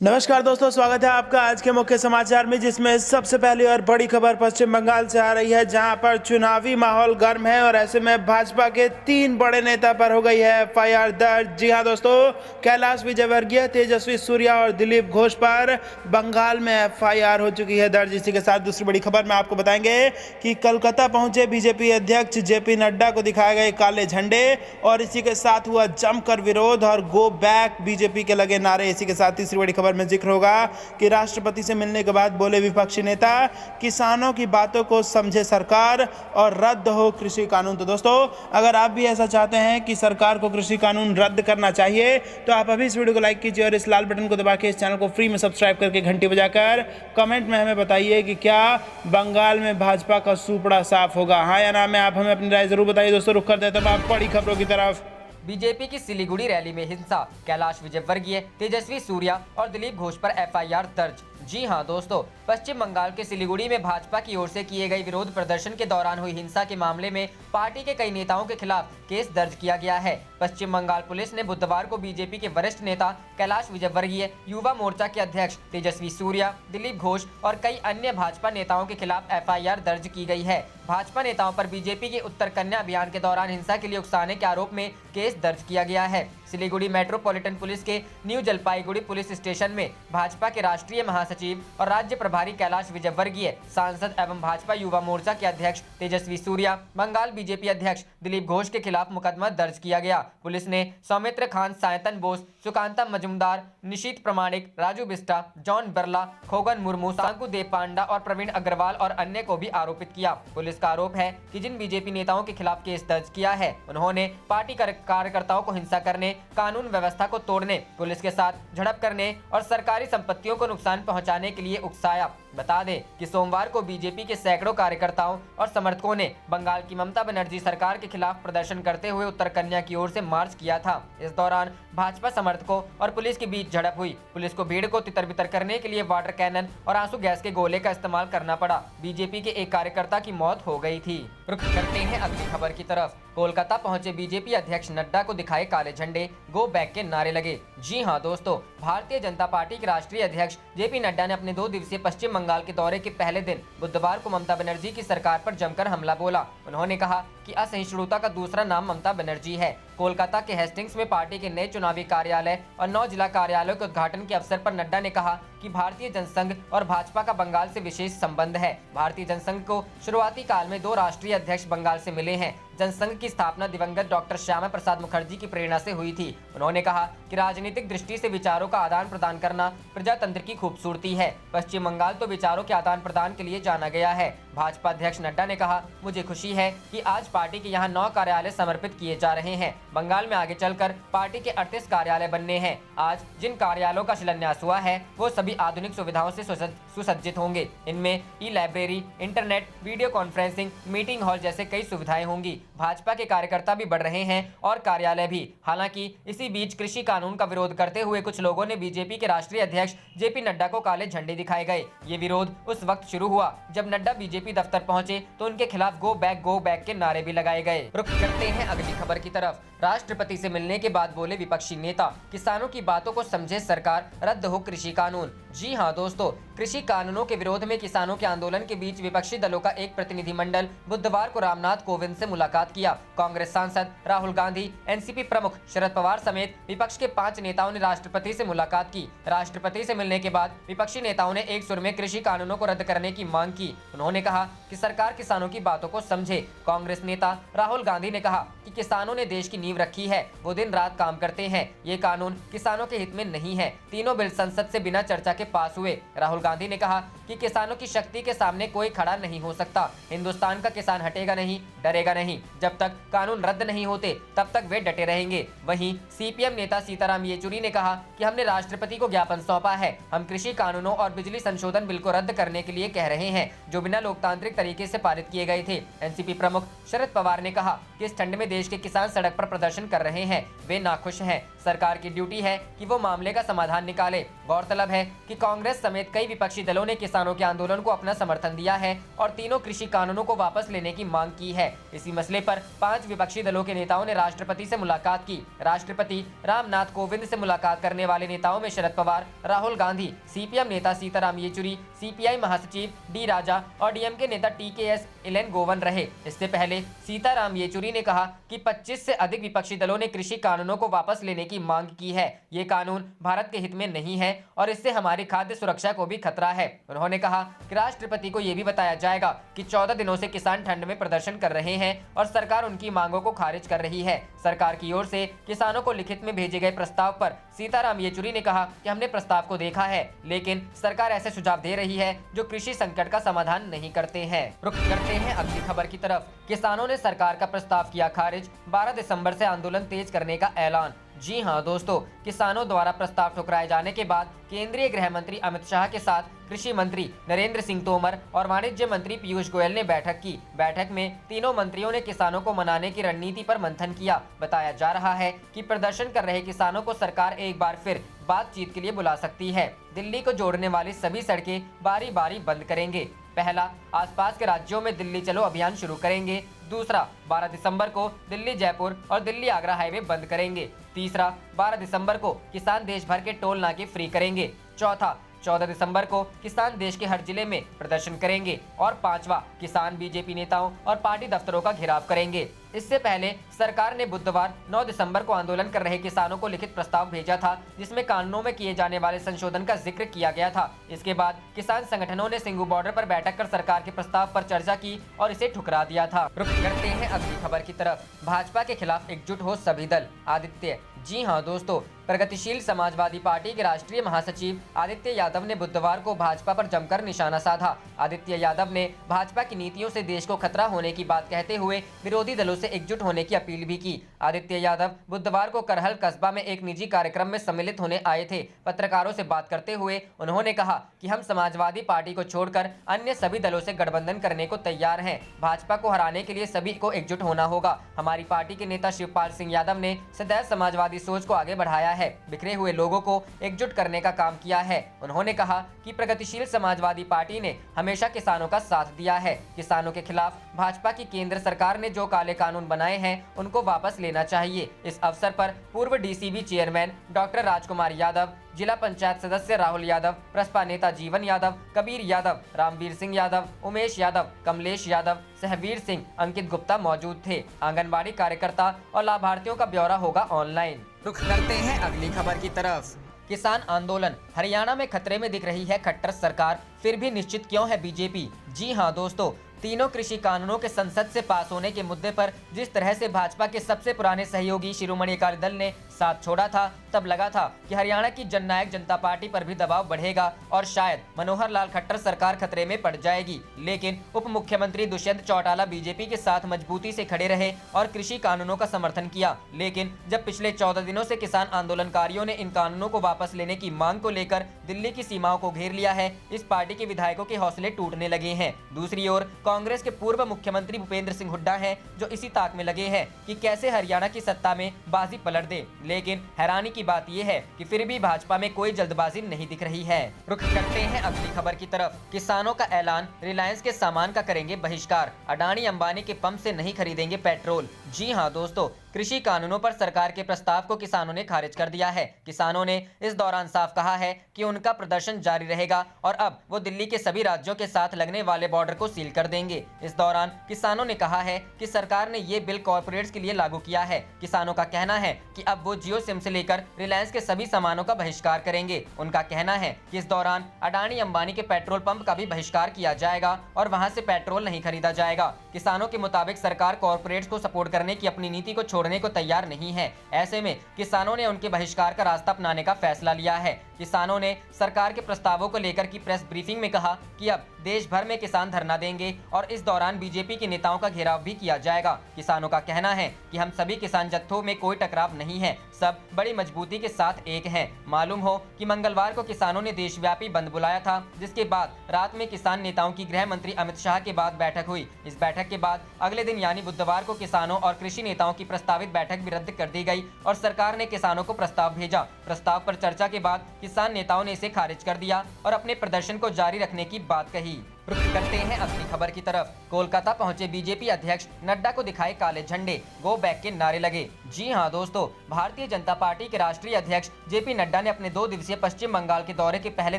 नमस्कार दोस्तों, स्वागत है आपका आज के मुख्य समाचार में, जिसमें सबसे पहली और बड़ी खबर पश्चिम बंगाल से आ रही है, जहां पर चुनावी माहौल गर्म है और ऐसे में भाजपा के 3 बड़े नेता पर हो गई है एफआईआर दर्ज। जी हां दोस्तों, कैलाश विजयवर्गीय, तेजस्वी सूर्या और दिलीप घोष पर बंगाल में एफआईआर हो चुकी है दर्ज। इसी के साथ दूसरी बड़ी खबर में आपको बताएंगे कि कोलकाता पहुंचे बीजेपी अध्यक्ष जेपी नड्डा को दिखाए गए काले झंडे और इसी के साथ हुआ जमकर विरोध और गो बैक बीजेपी के लगे नारे। इसी के साथ तीसरी बड़ी खबर में जिक्र होगा कि राष्ट्रपति से मिलने के बाद बोले विपक्षी नेता, किसानों की बातों को समझे सरकार और रद्द हो कृषि कानून। तो दोस्तों, अगर आप भी ऐसा चाहते हैं कि सरकार को कृषि कानून रद्द करना चाहिए तो आप अभी इस वीडियो को लाइक कीजिए और इस लाल बटन को दबा के इस चैनल को फ्री में सब्सक्राइब करके घंटी बजाकर कमेंट में हमें बताइए कि क्या बंगाल में भाजपा का सुपड़ा साफ होगा, हाँ या ना में। आप हमें अपनी राय जरूर बताइए दोस्तों। रुक कर देते हैं आप बड़ी खबरों की तरफ। बीजेपी की सिलीगुड़ी रैली में हिंसा, कैलाश विजयवर्गीय, तेजस्वी सूर्या और दिलीप घोष पर एफआईआर दर्ज। जी हां दोस्तों, पश्चिम बंगाल के सिलीगुड़ी में भाजपा की ओर से किए गए विरोध प्रदर्शन के दौरान हुई हिंसा के मामले में पार्टी के कई नेताओं के खिलाफ केस दर्ज किया गया है। पश्चिम बंगाल पुलिस ने बुधवार को बीजेपी के वरिष्ठ नेता कैलाश विजयवर्गीय, युवा मोर्चा के अध्यक्ष तेजस्वी सूर्या, दिलीप घोष और कई अन्य भाजपा नेताओं के खिलाफ एफआईआर दर्ज की गई है। भाजपा नेताओं पर बीजेपी के उत्तर कन्या अभियान के दौरान हिंसा के लिए उकसाने के आरोप में केस दर्ज किया गया है। सिलीगुड़ी मेट्रोपॉलिटन पुलिस के न्यू जलपाईगुड़ी पुलिस स्टेशन में भाजपा के राष्ट्रीय महासचिव और राज्य प्रभारी कैलाश विजयवर्गीय, सांसद एवं भाजपा युवा मोर्चा के अध्यक्ष तेजस्वी सूर्या, बंगाल बीजेपी अध्यक्ष दिलीप घोष के खिलाफ मुकदमा दर्ज किया गया। पुलिस ने सौमित्र खान, सायतन बोस, सुकांता मजुमदार, निशीत प्रमाणिक, राजू बिस्टा, जॉन बिरला, खोगन मुर्मू, सांकु देव पांडा और प्रवीण अग्रवाल और अन्य को भी आरोपित किया। पुलिस का आरोप है कि जिन बीजेपी नेताओं के खिलाफ केस दर्ज किया है, उन्होंने पार्टी कार्यकर्ताओं को हिंसा करने, कानून व्यवस्था को तोड़ने, पुलिस के साथ झड़प करने और सरकारी संपत्तियों को नुकसान पहुंचाने के लिए उकसाया। बता दें कि सोमवार को बीजेपी के सैकड़ों कार्यकर्ताओं और समर्थकों ने बंगाल की ममता बनर्जी सरकार के खिलाफ प्रदर्शन करते हुए उत्तर कन्या की ओर से मार्च किया था। इस दौरान भाजपा समर्थकों और पुलिस के बीच झड़प हुई। पुलिस को भीड़ को तितर-बितर करने के लिए वाटर कैनन और आंसू गैस के गोले का इस्तेमाल करना पड़ा। बीजेपी के एक कार्यकर्ता की मौत हो गई थी। रुख करते हैं अगली खबर की तरफ। कोलकाता पहुंचे बीजेपी अध्यक्ष नड्डा को दिखाए काले झंडे, गो बैक के नारे लगे। जी हां दोस्तों, भारतीय जनता पार्टी के राष्ट्रीय अध्यक्ष जेपी नड्डा ने अपने 2 दिवसीय पश्चिम बंगाल के दौरे के पहले दिन बुधवार को ममता बनर्जी की सरकार पर जमकर हमला बोला। उन्होंने कहा कि असहिष्णुता का दूसरा नाम ममता बनर्जी है। कोलकाता के हेस्टिंग्स में पार्टी के नए चुनावी कार्यालय और 9 जिला कार्यालयों के उद्घाटन के अवसर पर नड्डा ने कहा कि भारतीय जनसंघ और भाजपा का बंगाल से विशेष संबंध है। भारतीय जनसंघ को शुरुआती काल में 2 राष्ट्रीय अध्यक्ष बंगाल से मिले हैं। जनसंघ की स्थापना दिवंगत डॉक्टर श्यामा प्रसाद मुखर्जी की प्रेरणा से हुई थी। उन्होंने कहा कि राजनीतिक दृष्टि से विचारों का आदान प्रदान करना प्रजातंत्र की खूबसूरती है। पश्चिम बंगाल तो विचारों के आदान प्रदान के लिए जाना गया है। भाजपा अध्यक्ष नड्डा ने कहा, मुझे खुशी है कि आज पार्टी के यहाँ 9 कार्यालय समर्पित किए जा रहे हैं। बंगाल में आगे चलकर पार्टी के 38 कार्यालय बनने हैं। आज जिन कार्यालयों का शिलान्यास हुआ है वो सभी आधुनिक सुविधाओं से सुसज्जित होंगे। इनमें ई library, internet, video conferencing, meeting hall जैसे कई सुविधाएं होंगी। भाजपा के कार्यकर्ता भी बढ़ रहे हैं और कार्यालय भी। हालांकि इसी बीच कृषि कानून का विरोध करते हुए कुछ लोगों ने बीजेपी के राष्ट्रीय अध्यक्ष जेपी नड्डा को काले झंडे दिखाए गए। ये विरोध उस वक्त शुरू हुआ जब नड्डा बीजेपी दफ्तर पहुंचे तो उनके खिलाफ गो बैक के नारे भी लगाए गए। रुख करते हैं अगली खबर की तरफ। राष्ट्रपति से मिलने के बाद बोले विपक्षी नेता, किसानों की बातों को समझे सरकार, रद्द हो कृषि कानून। जी हां दोस्तों, कृषि कानूनों के विरोध में किसानों के आंदोलन के बीच विपक्षी दलों का एक प्रतिनिधिमंडल बुधवार को रामनाथ कोविंद से मुलाकात किया। कांग्रेस सांसद राहुल गांधी, एनसीपी प्रमुख शरद पवार समेत विपक्ष के 5 नेताओं ने राष्ट्रपति से मुलाकात की। राष्ट्रपति से मिलने के बाद विपक्षी नेताओं ने एक सुर में कृषि कानूनों को रद्द करने की मांग की। उन्होंने कहा कि सरकार किसानों की बातों को समझे। कांग्रेस नेता राहुल गांधी ने कहा कि किसानों ने देश की नींव रखी है, वो दिन रात काम करते हैं। ये कानून किसानों के हित में नहीं है। तीनों बिल संसद से बिना चर्चा के पास हुए। राहुल गांधी ने कहा कि किसानों की शक्ति के सामने कोई खड़ा नहीं हो सकता। हिंदुस्तान का किसान हटेगा नहीं, डरेगा नहीं। जब तक कानून रद्द नहीं होते तब तक वे डटे रहेंगे। वहीं सीपीएम नेता सीताराम येचुरी ने कहा कि हमने राष्ट्रपति को ज्ञापन सौंपा है। हम कृषि कानूनों और बिजली संशोधन बिल को रद्द करने के लिए कह रहे हैं, जो बिना लोकतांत्रिक तरीके से पारित किए गए थे। एनसीपी प्रमुख शरद पवार ने कहा कि इस ठंड में देश के किसान सड़क पर प्रदर्शन कर रहे हैं, वे नाखुश हैं। सरकार की ड्यूटी है कि वो मामले का समाधान निकाले। गौरतलब है कि कांग्रेस समेत कई विपक्षी दलों ने किसानों के आंदोलन को अपना समर्थन दिया है और तीनों कृषि कानूनों को वापस लेने की मांग की है। इसी मसले पर 5 विपक्षी दलों के नेताओं ने राष्ट्रपति से मुलाकात की। राष्ट्रपति रामनाथ कोविंद से मुलाकात करने वाले नेताओं में शरद पवार, राहुल गांधी, सीपीएम नेता सीताराम येचुरी, सीपीआई महासचिव डी राजा और डीएमके नेता टीकेएस इलेनगोवन रहे। इससे पहले सीताराम येचुरी ने कहा कि 25 से अधिक विपक्षी दलों ने कृषि कानूनों को वापस लेने की मांग की है। ये कानून भारत के हित में नहीं है और इससे हमारी खाद्य सुरक्षा को भी खतरा है। उन्होंने कहा कि राष्ट्रपति को ये भी बताया जाएगा कि 14 दिनों से किसान ठंड में प्रदर्शन कर रहे हैं और सरकार उनकी मांगों को खारिज कर रही है। सरकार की ओर से किसानों को लिखित में भेजे गए प्रस्ताव पर सीताराम येचुरी ने कहा कि हमने प्रस्ताव को देखा है, लेकिन सरकार ऐसे सुझाव दे रही है जो कृषि संकट का समाधान नहीं करते हैं। रुख करते हैं अगली खबर की तरफ। किसानों ने सरकार का प्रस्ताव किया खारिज, 12 दिसंबर से आंदोलन तेज करने का ऐलान। जी हां दोस्तों, किसानों द्वारा प्रस्ताव ठुकराए जाने के बाद केंद्रीय गृह मंत्री अमित शाह के साथ कृषि मंत्री नरेंद्र सिंह तोमर और वाणिज्य मंत्री पीयूष गोयल ने बैठक की। बैठक में तीनों मंत्रियों ने किसानों को मनाने की रणनीति पर मंथन किया। बताया जा रहा है कि प्रदर्शन कर रहे किसानों को सरकार एक बार फिर बातचीत के लिए बुला सकती है। दिल्ली को जोड़ने वाली सभी सड़कें बारी बारी बंद करेंगे। पहला, आसपास के राज्यों में दिल्ली चलो अभियान शुरू करेंगे। दूसरा, 12 दिसंबर को दिल्ली जयपुर और दिल्ली आगरा हाईवे बंद करेंगे। तीसरा, 12 दिसंबर को किसान देश भर के टोल नाके फ्री करेंगे। चौथा, 14 दिसंबर को किसान देश के हर जिले में प्रदर्शन करेंगे। और पांचवा, किसान बीजेपी नेताओं और पार्टी दफ्तरों का घेराव करेंगे। इससे पहले सरकार ने बुधवार 9 दिसंबर को आंदोलन कर रहे किसानों को लिखित प्रस्ताव भेजा था, जिसमें कानूनों में किए जाने वाले संशोधन का जिक्र किया गया था। इसके बाद किसान संगठनों ने सिंघू बॉर्डर पर बैठक कर सरकार के प्रस्ताव पर चर्चा की और इसे ठुकरा दिया था। रुख करते हैं अगली खबर की तरफ। भाजपा के खिलाफ एकजुट हो सभी दल, आदित्य। जी हां दोस्तों, प्रगतिशील समाजवादी पार्टी के राष्ट्रीय महासचिव आदित्य यादव ने बुधवार को भाजपा पर जमकर निशाना साधा। आदित्य यादव ने भाजपा की नीतियों से देश को खतरा होने की बात कहते हुए विरोधी दलों से एकजुट होने की अपील भी की। आदित्य यादव बुधवार को करहल कस्बा में एक निजी कार्यक्रम में सम्मिलित होने आए थे। पत्रकारों से बात करते हुए उन्होंने कहा कि हम समाजवादी पार्टी को छोड़कर अन्य सभी दलों से गठबंधन करने को तैयार हैं। भाजपा को हराने के लिए सभी को एकजुट होना होगा। हमारी पार्टी के नेता शिवपाल सिंह यादव ने सदैव समाजवादी सोच को आगे बढ़ाया है, बिखरे हुए लोगों को एकजुट करने का काम किया है। उन्होंने कहा कि प्रगतिशील समाजवादी पार्टी ने हमेशा किसानों का साथ दिया है। किसानों के खिलाफ भाजपा की केंद्र सरकार ने जो काले कानून बनाए हैं उनको वापस लेना चाहिए। इस अवसर पर पूर्व DCB chairman doctor Rajkumar Yadav, जिला पंचायत सदस्य राहुल यादव, प्रसपा नेता जीवन यादव, कबीर यादव, रामवीर सिंह यादव, उमेश यादव, कमलेश यादव, सहवीर सिंह, अंकित गुप्ता मौजूद थे। आंगनबाड़ी कार्यकर्ता और लाभार्थियों का ब्यौरा होगा ऑनलाइन। रुख करते हैं अगली खबर की तरफ। किसान आंदोलन, हरियाणा में खतरे में दिख रही है खट्टर सरकार, फिर भी निश्चित क्यों है बीजेपी। जी हां दोस्तों, तीनों कृषि कानूनों के संसद से पास होने के मुद्दे पर जिस तरह से भाजपा के सबसे पुराने सहयोगी शिरोमणि अकाली दल ने साथ छोड़ा था, तब लगा था कि हरियाणा की जननायक जनता पार्टी पर भी दबाव बढ़ेगा और शायद मनोहर लाल खट्टर सरकार खतरे में पड़ जाएगी। लेकिन उप मुख्यमंत्री दुष्यंत चौटाला बीजेपी के साथ मजबूती से खड़े रहे और कृषि कानूनों का समर्थन किया। लेकिन जब पिछले 14 दिनों से किसान आंदोलनकारियों ने इन कानूनों को वापस लेने की मांग को लेकर दिल्ली की सीमाओं को घेर लिया है, इस पार्टी के विधायकों के हौसले टूटने लगे हैं। दूसरी ओर कांग्रेस के पूर्व मुख्यमंत्री भूपेंद्र सिंह हुड्डा हैं, जो इसी ताक में लगे हैं कि कैसे हरियाणा की सत्ता में बाजी पलट दे। लेकिन हैरानी की बात यह है कि फिर भी भाजपा में कोई जल्दबाजी नहीं दिख रही है। रुख करते हैं अगली खबर की तरफ। किसानों का ऐलान, रिलायंस के सामान का करेंगे बहिष्कार, अडानी अंबानी के पंप से नहीं खरीदेंगे पेट्रोल। जी हां दोस्तों, कृषि कानूनों पर सरकार के प्रस्ताव को किसानों ने खारिज कर दिया है। किसानों ने इस दौरान साफ कहा है कि उनका प्रदर्शन जारी रहेगा और अब वो दिल्ली के सभी राज्यों के साथ लगने वाले बॉर्डर को सील कर देंगे। इस दौरान किसानों ने कहा है कि सरकार ने ये बिल कॉर्पोरेट्स के लिए लागू किया है। किसानों का कहना है कि अब वो जियो सिम से लेकर रिलायंस के सभी सामानों का बहिष्कार करेंगे। उनका कहना है कि इस दौरान अडानी अंबानी के पेट्रोल पंप का भी बहिष्कार किया जाएगा और वहां से पेट्रोल नहीं खरीदा जाएगा। किसानों के मुताबिक सरकार कॉर्पोरेट्स को सपोर्ट करने की अपनी नीति को छोड़ने को तैयार नहीं है। ऐसे में किसानों ने उनके बहिष्कार का रास्ता अपनाने का फैसला लिया है। किसानों ने सरकार के प्रस्तावों को लेकर की प्रेस ब्रीफिंग में कहा कि अब देश भर में किसान धरना देंगे और इस दौरान बीजेपी के नेताओं का घेराव भी किया जाएगा। किसानों का कहना है कि हम सभी किसान जत्थों में कोई टकराव नहीं है, सब बड़ी मजबूती के साथ एक हैं। मालूम हो कि मंगलवार को किसानों ने देशव्यापी बंद बुलाया था, जिसके बाद रात में किसान नेताओं की गृह मंत्री अमित शाह के बाद बैठक हुई। इस बैठक के बाद अगले दिन यानी बुधवार को किसानों और कृषि नेताओं की प्रस्तावित बैठक भी रद्द कर दी गई और सरकार ने किसानों को प्रस्ताव भेजा। प्रस्ताव पर चर्चा के बाद किसान नेताओं ने इसे खारिज कर दिया और अपने प्रदर्शन को जारी रखने की बात कही। रुख करते हैं अगली खबर की तरफ। कोलकाता पहुंचे बीजेपी अध्यक्ष नड्डा को दिखाए काले झंडे, गो बैक के नारे लगे। जी हां दोस्तों, भारतीय जनता पार्टी के राष्ट्रीय अध्यक्ष जेपी नड्डा ने अपने 2 दिवसीय पश्चिम बंगाल के दौरे के पहले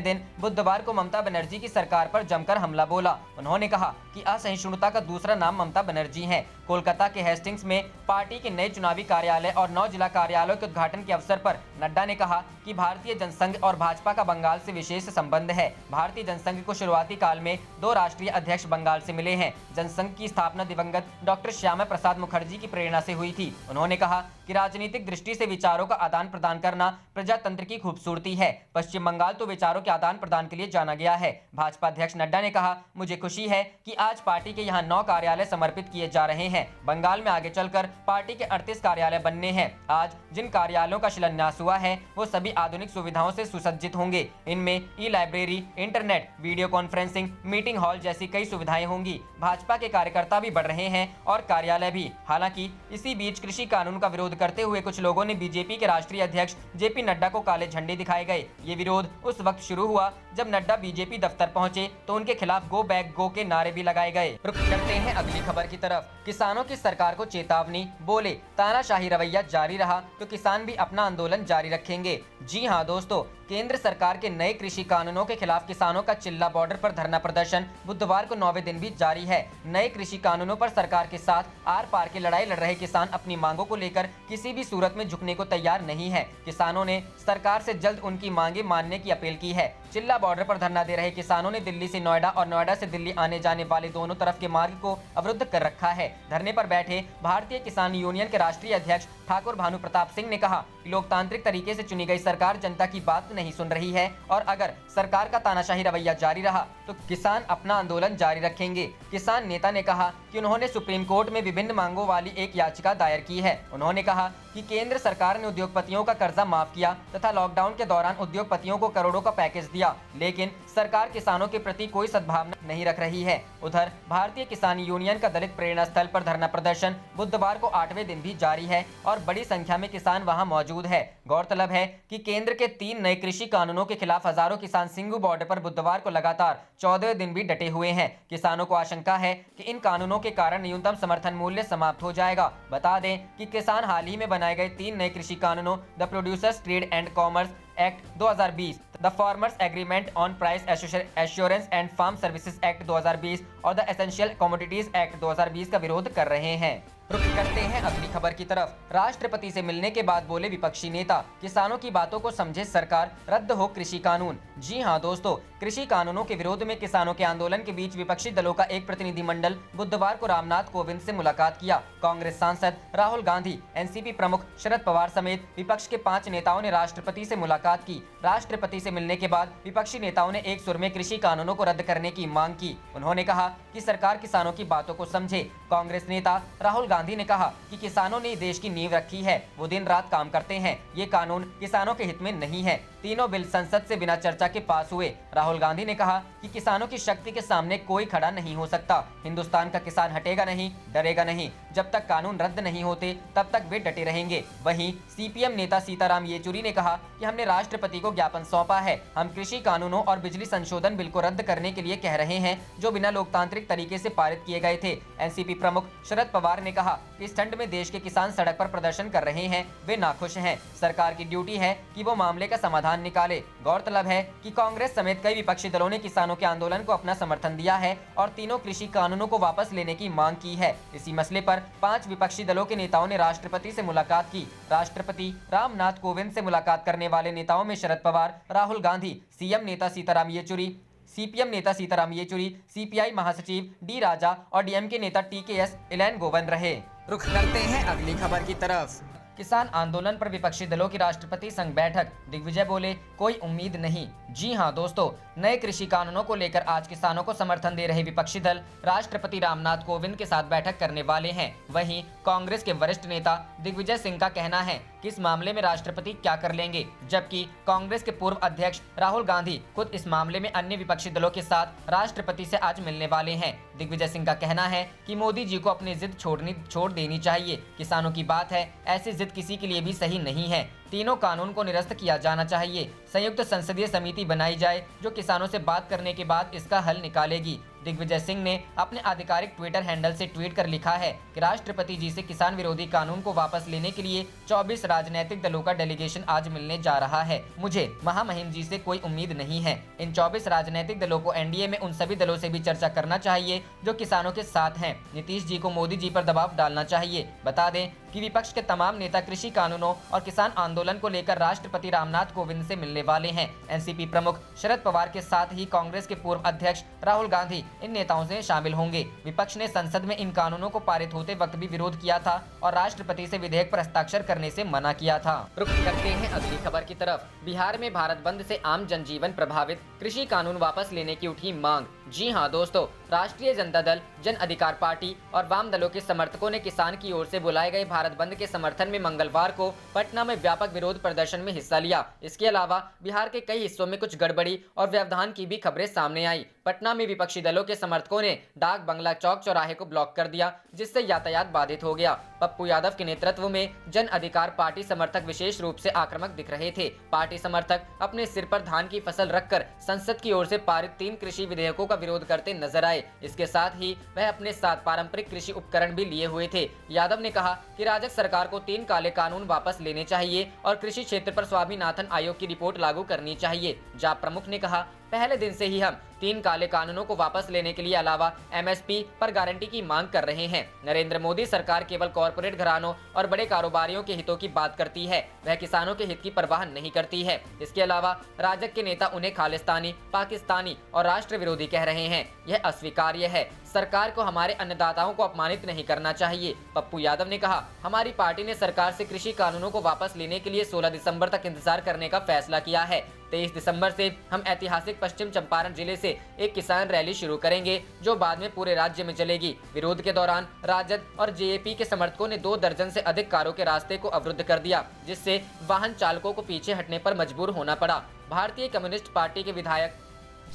दिन बुधवार को ममता बनर्जी की सरकार पर जमकर हमला बोला। उन्होंने कहा कि असहिष्णुता का दूसरा नाम ममता बनर्जी है। कोलकाता के हेस्टिंग्स में पार्टी के नए चुनावी कार्यालय और 9 जिला कार्यालयों के उद्घाटन के अवसर पर नड्डा ने कहा कि भारतीय जनसंघ और भाजपा का बंगाल से विशेष संबंध है। भारतीय जनसंघ को शुरुआती काल में 2 राष्ट्रीय अध्यक्ष बंगाल से मिले हैं। जनसंघ की स्थापना दिवंगत डॉक्टर श्यामा प्रसाद मुखर्जी की प्रेरणा से हुई थी। उन्होंने कहा कि राजनीतिक दृष्टि से विचारों का आदान प्रदान करना प्रजातंत्र की खूबसूरती है। पश्चिम बंगाल तो विचारों के आदान प्रदान के लिए जाना गया है। भाजपा अध्यक्ष नड्डा ने कहा, मुझे खुशी है कि आज पार्टी के यहाँ 9 कार्यालय समर्पित किए जा रहे हैं। बंगाल में आगे चलकर पार्टी के 38 कार्यालय बनने हैं। आज जिन कार्यालयों का शिलान्यास हुआ है वो सभी आधुनिक सुविधाओं से सुसज्जित होंगे। इनमें e-library, internet, video conferencing, meeting hall जैसी कई सुविधाएं होंगी। भाजपा के कार्यकर्ता भी बढ़ रहे हैं और कार्यालय भी। हालांकि इसी बीच कृषि कानून का विरोध करते हुए कुछ लोगों ने बीजेपी के राष्ट्रीय अध्यक्ष जेपी नड्डा को काले झंडे दिखाए गए। ये विरोध उस वक्त शुरू हुआ जब नड्डा बीजेपी दफ्तर पहुंचे तो उनके खिलाफ गो बैक गो के नारे भी लगाए गए। रुख करते हैं अगली खबर की तरफ। किसानों की सरकार को चेतावनी, बोले तानाशाही रवैया जारी रहा तो किसान भी अपना आंदोलन जारी रखेंगे। जी हां दोस्तों, केंद्र सरकार के नए कृषि कानूनों के खिलाफ किसानों का चिल्ला बॉर्डर पर धरना प्रदर्शन बुधवार को 9वें दिन भी जारी है। नए कृषि कानूनों पर सरकार के साथ आर पार की लड़ाई लड़ रहे किसान अपनी मांगों को लेकर किसी भी सूरत में झुकने को तैयार नहीं है। किसानों ने सरकार से जल्द उनकी मांगे मानने की अपील की है। चिल्ला बॉर्डर पर धरना दे रहे किसानों ने दिल्ली से नोएडा और नोएडा से दिल्ली आने जाने वाले दोनों तरफ के मार्ग को अवरुद्ध कर रखा है। धरने पर बैठे भारतीय किसान यूनियन के राष्ट्रीय अध्यक्ष ठाकुर भानु प्रताप सिंह ने कहा कि लोकतांत्रिक तरीके से चुनी गई सरकार जनता की बात नहीं सुन रही है और अगर सरकार का तानाशाही रवैया जारी रहा तो किसान अपना आंदोलन जारी रखेंगे। किसान नेता ने कहा कि उन्होंने सुप्रीम कोर्ट में विभिन्न मांगों वाली एक याचिका दायर की है। उन्होंने कहा कि केंद्र सरकार ने उद्योगपतियों का कर्जा माफ किया तथा लॉकडाउन के दौरान उद्योगपतियों को करोड़ों का पैकेज दिया, लेकिन सरकार किसानों के प्रति कोई सद्भावना नहीं रख रही है। उधर भारतीय किसान यूनियन का दलित प्रेरणा स्थल पर धरना प्रदर्शन बुधवार को 8वें दिन भी जारी है और बड़ी संख्या में किसान वहां मौजूद है। गौरतलब है कि केंद्र के 3 नए कृषि कानूनों के खिलाफ हजारों किसान सिंघू बॉर्डर पर बुधवार को लगातार 14वें दिन भी डटे हुए हैं। किसानों को आशंका है कि इन कानूनों के कारण न्यूनतम समर्थन मूल्य समाप्त हो जाएगा। बता दें कि किसान हाल ही में बनाए गए 3 नए कृषि कानूनों the producers trade and commerce act 2020, the farmers agreement on price assurance and farm services act 2020 और द एसेंशियल कमोडिटीज एक्ट 2020 का विरोध कर रहे हैं। रुख करते हैं अगली खबर की तरफ। राष्ट्रपति से मिलने के बाद बोले विपक्षी नेता, किसानों की बातों को समझे सरकार, रद्द हो कृषि कानून। जी हां दोस्तों, कृषि कानूनों के विरोध में किसानों के आंदोलन के बीच विपक्षी दलों का एक प्रतिनिधिमंडल बुधवार को रामनाथ कोविंद से मुलाकात किया। कांग्रेस सांसद राहुल गांधी, एनसीपी प्रमुख शरद पवार समेत विपक्ष के 5 नेताओं ने राष्ट्रपति से मुलाकात की। राष्ट्रपति से मिलने के बाद विपक्षी नेताओं ने एक सुर में कृषि कानूनों को रद्द करने की मांग की। उन्होंने कहा कि सरकार किसानों की बातों को समझे। कांग्रेस नेता राहुल गांधी ने कहा कि किसानों ने देश की नींव रखी है, वो दिन रात काम करते हैं, ये कानून किसानों के हित में नहीं है। तीनों बिल संसद से बिना चर्चा के पास हुए। राहुल गांधी ने कहा कि किसानों की शक्ति के सामने कोई खड़ा नहीं हो सकता। हिंदुस्तान का किसान हटेगा नहीं, डरेगा नहीं। जब तक कानून रद्द नहीं होते तब तक वे डटे रहेंगे। वहीं सीपीएम नेता सीताराम येचुरी ने कहा कि हमने राष्ट्रपति को ज्ञापन सौंपा है। हम कृषि कानूनों और बिजली संशोधन बिल को रद्द करने के लिए कह रहे हैं जो बिना लोकतांत्रिक तरीके से पारित किए गए थे। एनसीपी प्रमुख शरद पवार ने कहा कि इस ठंड में देश के किसान सड़क पर प्रदर्शन कर रहे हैं, वे नाखुश हैं। सरकार की ड्यूटी है कि वो मामले का समाधान निकाले। गौरतलब है कि कांग्रेस समेत कई विपक्षी दलों ने किसानों के आंदोलन को अपना समर्थन दिया है और तीनों कृषि कानूनों को वापस लेने की मांग की है। इसी मसले पर 5 विपक्षी दलों के नेताओं ने राष्ट्रपति से मुलाकात की। राष्ट्रपति रामनाथ कोविंद से मुलाकात करने वाले नेताओं में शरद पवार, राहुल गांधी, सीएम नेता सीताराम येचुरी, सीपीएम नेता सीताराम येचुरी, सीपीआई महासचिव डी राजा और डीएमके नेता टीकेएस इलैन गोवन रहे। रुख करते हैं अगली खबर की तरफ। किसान आंदोलन पर विपक्षी दलों की राष्ट्रपति संग बैठक, दिग्विजय बोले कोई उम्मीद नहीं। जी हां दोस्तों, नए कृषि कानूनों को लेकर आज किसानों को समर्थन दे रहे विपक्षी दल राष्ट्रपति रामनाथ कोविंद के साथ बैठक करने वाले हैं। वहीं कांग्रेस के वरिष्ठ नेता दिग्विजय सिंह का कहना है कि इस मामले में राष्ट्रपति क्या कर लेंगे, जबकि कांग्रेस के पूर्व अध्यक्ष राहुल गांधी खुद इस मामले में अन्य विपक्षी दलों के साथ राष्ट्रपति से आज मिलने वाले हैं। दिग्विजय सिंह का कहना है कि मोदी जी को अपनी जिद छोड़ देनी चाहिए। किसानों की बात है, ऐसी जिद किसी के लिए भी सही नहीं है। तीनों कानून को निरस्त किया जाना चाहिए। संयुक्त संसदीय समिति बनाई जाए जो किसानों से बात करने के बाद इसका हल निकालेगी। दिग्विजय सिंह ने अपने आधिकारिक ट्विटर हैंडल से ट्वीट कर लिखा है कि राष्ट्रपति जी से किसान विरोधी कानून को वापस लेने के लिए 24 राजनीतिक दलों का डेलीगेशन आज मिलने जा रहा है। मुझे महामहिम जी से कोई उम्मीद नहीं है। इन 24 राजनीतिक दलों को एनडीए में उन सभी दलों से भी चर्चा करना चाहिए जो किसानों के साथ हैं। नीतीश जी को मोदी जी पर दबाव डालना चाहिए। बता दें कि विपक्ष के तमाम नेता कृषि कानूनों और किसान आंदोलन को लेकर राष्ट्रपति रामनाथ कोविंद से मिलने वाले हैं। एनसीपी प्रमुख शरद पवार के साथ ही कांग्रेस के पूर्व अध्यक्ष राहुल गांधी इन नेताओं से शामिल होंगे। विपक्ष ने संसद में इन कानूनों को पारित होते वक्त भी विरोध किया था और राष्ट्रपति से विधेयक पर हस्ताक्षर करने से मना किया था। रुख करते हैं अगली खबर की तरफ। बिहार में भारत बंद से आम जनजीवन प्रभावित, कृषि कानून वापस लेने की उठी मांग। जी हां दोस्तों, राष्ट्रीय जनता दल, जन अधिकार पार्टी और वाम दलों के समर्थकों ने किसान की ओर से बुलाए गए भारत बंद के समर्थन में मंगलवार को पटना में व्यापक विरोध प्रदर्शन में हिस्सा लिया। इसके अलावा बिहार के कई हिस्सों में कुछ गड़बड़ी और व्यवधान की भी खबरें सामने आई। पटना में विपक्षी दलों के समर्थकों ने डाक बंगला चौक चौराहे को ब्लॉक कर दिया, जिससे यातायात बाधित हो गया। पप्पू यादव के नेतृत्व में जन अधिकार पार्टी समर्थक विशेष रूप से आक्रामक दिख रहे थे। पार्टी समर्थक अपने सिर पर धान की फसल रखकर संसद की ओर से पारित 3 कृषि विधेयकों का विरोध करते नजर आए। इसके साथ ही वह अपने साथ पारंपरिक कृषि उपकरण भी लिए हुए थे। यादव ने कहा कि राजग सरकार को 3 काले कानून वापस लेने चाहिए और कृषि क्षेत्र पर स्वामीनाथन आयोग की रिपोर्ट लागू करनी चाहिए। जाप प्रमुख ने कहा, पहले दिन से ही हम 3 काले कानूनों को वापस लेने के लिए अलावा एमएसपी पर गारंटी की मांग कर रहे हैं। नरेंद्र मोदी सरकार केवल कॉरपोरेट घरानों और बड़े कारोबारियों के हितों की बात करती है, वह किसानों के हित की परवाह नहीं करती है। इसके अलावा राजग के नेता उन्हें खालिस्तानी, पाकिस्तानी और राष्ट्र विरोधी कह रहे हैं। यह अस्वीकार्य है। सरकार को हमारे अन्नदाताओं को अपमानित नहीं करना चाहिए। पप्पू यादव ने कहा, हमारी पार्टी ने सरकार से कृषि कानूनों को वापस लेने के लिए 16 दिसंबर तक इंतजार करने का फैसला किया है। 23 दिसंबर से हम ऐतिहासिक पश्चिम चंपारण जिले से एक किसान रैली शुरू करेंगे, जो बाद में पूरे राज्य में चलेगी। विरोध के दौरान राजद और जेएपी के समर्थकों ने 2 दर्जन से अधिक कारों के रास्ते को अवरुद्ध कर दिया, जिससे वाहन चालकों को पीछे हटने पर मजबूर होना पड़ा। भारतीय कम्युनिस्ट पार्टी के विधायक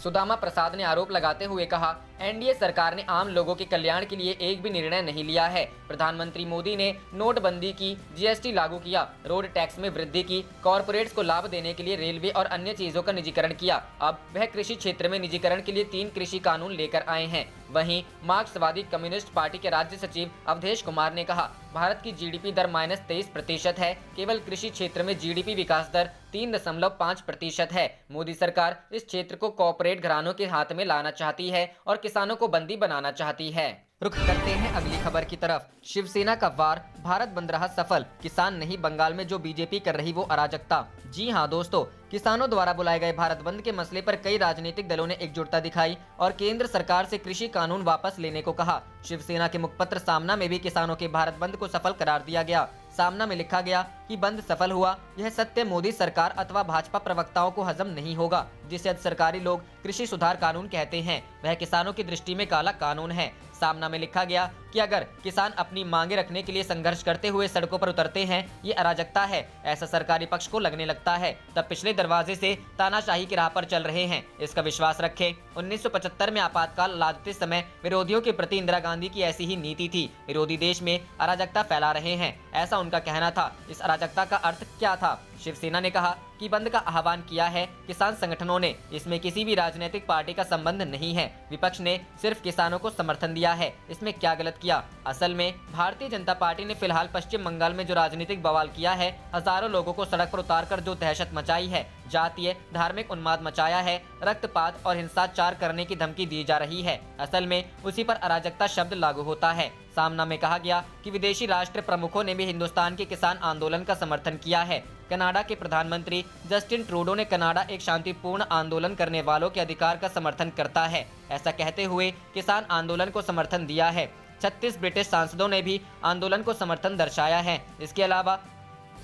सुदामा प्रसाद ने आरोप लगाते हुए कहा, एनडीए सरकार ने आम लोगों के कल्याण के लिए एक भी निर्णय नहीं लिया है। प्रधानमंत्री मोदी ने नोटबंदी की, जीएसटी लागू किया, रोड टैक्स में वृद्धि की, कॉरपोरेट्स को लाभ देने के लिए रेलवे और अन्य चीजों का निजीकरण किया। अब वह कृषि क्षेत्र में निजीकरण के लिए 3 कृषि कानून लेकर आए हैं। वहीं मार्क्सवादी कम्युनिस्ट पार्टी के राज्य सचिव अवधेश कुमार ने कहा, भारत की जीडीपी दर -23% है। केवल कृषि क्षेत्र में जीडीपी विकास दर 3.5% है। मोदी सरकार इस क्षेत्र को कॉरपोरेट घरानों के हाथ में लाना चाहती है और किसानों को बंदी बनाना चाहती है। रुख करते हैं अगली खबर की तरफ। शिवसेना का वार, भारत बंद रहा सफल, किसान नहीं बंगाल में जो बीजेपी कर रही वो अराजकता। जी हां दोस्तों, किसानों द्वारा बुलाए गए भारत बंद के मसले पर कई राजनीतिक दलों ने एकजुटता दिखाई और केंद्र सरकार से कृषि कानून वापस लेने को कहा। शिवसेना के मुखपत्र सामना में भी किसानों के भारत बंद को सफल करार दिया गया। सामना में लिखा गया कि बंद सफल हुआ, यह सत्य मोदी सरकार अथवा भाजपा प्रवक्ताओं को हजम नहीं होगा। जिसे सरकारी लोग कृषि सुधार कानून कहते हैं, वह किसानों की दृष्टि में काला कानून है। सामना में लिखा गया कि अगर किसान अपनी मांगे रखने के लिए संघर्ष करते हुए सड़कों पर उतरते हैं, ये अराजकता है, ऐसा सरकारी पक्ष को लगने लगता है, तब पिछले दरवाजे से तानाशाही की राह पर चल रहे हैं। इसका विश्वास रखें, 1975 में आपातकाल लादते समय विरोधियों के प्रति इंदिरा गांधी की ऐसी ही नीति थी। विरोधी देश में अराजकता फैला रहे हैं, ऐसा उनका कहना था। इस अराजकता का अर्थ क्या था? शिवसेना ने कहा कि बंद का आह्वान किया है किसान संगठनों ने, इसमें किसी भी राजनीतिक पार्टी का संबंध नहीं है। विपक्ष ने सिर्फ किसानों को समर्थन दिया है, इसमें क्या गलत किया? असल में भारतीय जनता पार्टी ने फिलहाल पश्चिम बंगाल में जो राजनीतिक बवाल किया है, हजारों लोगों को सड़क पर उतारकर जो दहशत मचाई है, जातीय धार्मिक उन्माद मचाया है, रक्तपात और हिंसाचार करने की धमकी दी जा रही है, असल में उसी पर अराजकता शब्द लागू होता है। सामना में कहा गया कि विदेशी राष्ट्र प्रमुखों ने भी हिंदुस्तान के किसान आंदोलन का समर्थन किया है। कनाडा के प्रधानमंत्री जस्टिन ट्रूडो ने कनाडा एक शांतिपूर्ण आंदोलन करने वालों के अधिकार का समर्थन करता है, ऐसा कहते हुए किसान आंदोलन को समर्थन दिया है। 36 ब्रिटिश सांसदों ने भी आंदोलन को समर्थन दर्शाया है। इसके अलावा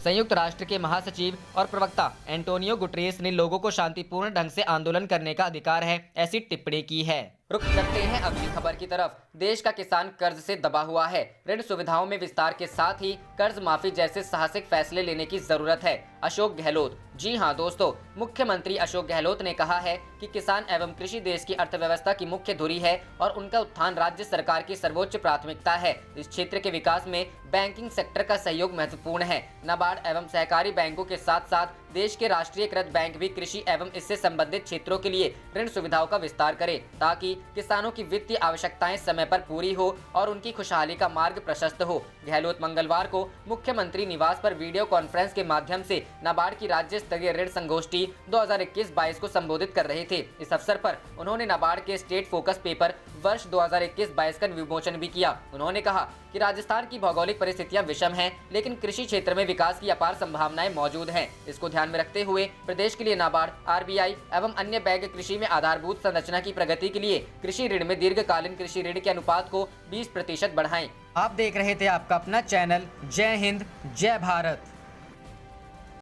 संयुक्त राष्ट्र के महासचिव और प्रवक्ता एंटोनियो गुटरेस ने लोगों को शांतिपूर्ण ढंग से आंदोलन करने का अधिकार है, ऐसी टिप्पणी की है। रुक करते हैं अगली खबर की तरफ। देश का किसान कर्ज से दबा हुआ है। ऋण सुविधाओं में विस्तार के साथ ही कर्ज माफी जैसे साहसिक फैसले लेने की जरूरत है। अशोक गहलोत। जी हां दोस्तों, मुख्यमंत्री अशोक गहलोत ने कहा है कि किसान एवं कृषि देश की अर्थव्यवस्था की मुख्य धुरी है और उनका उत्थान राज्य सरकार की सर्वोच्च प्राथमिकता है। इस क्षेत्र के विकास में बैंकिंग सेक्टर का सहयोग महत्वपूर्ण है। नाबार्ड एवं सहकारी बैंकों के साथ साथ देश के राष्ट्रीयकृत बैंक भी कृषि एवं इससे संबंधित क्षेत्रों के लिए ऋण सुविधाओं का विस्तार करें ताकि किसानों की वित्तीय आवश्यकताएं समय पर पूरी हो और उनकी खुशहाली का मार्ग प्रशस्त हो। गहलोत मंगलवार को मुख्यमंत्री निवास पर वीडियो कॉन्फ्रेंस के माध्यम से नाबार्ड की राज्य स्तरीय ऋण संगोष्ठी 2021-22 को संबोधित कर रहे थे। इस अवसर पर उन्होंने नाबार्ड के स्टेट फोकस पेपर वर्ष 2021-22 का विमोचन भी किया। उन्होंने कहा कि राजस्थान की भौगोलिक परिस्थितियां विषम हैं, लेकिन कृषि क्षेत्र में विकास की अपार संभावनाएं मौजूद हैं। इसको ध्यान में रखते हुए प्रदेश के लिए नाबार्ड, आरबीआई एवं अन्य बैंक कृषि में आधारभूत संरचना की प्रगति के लिए कृषि ऋण में दीर्घकालीन कृषि ऋण के अनुपात को 20% बढ़ाएं। आप देख रहे थे आपका अपना चैनल जय हिंद जय भारत।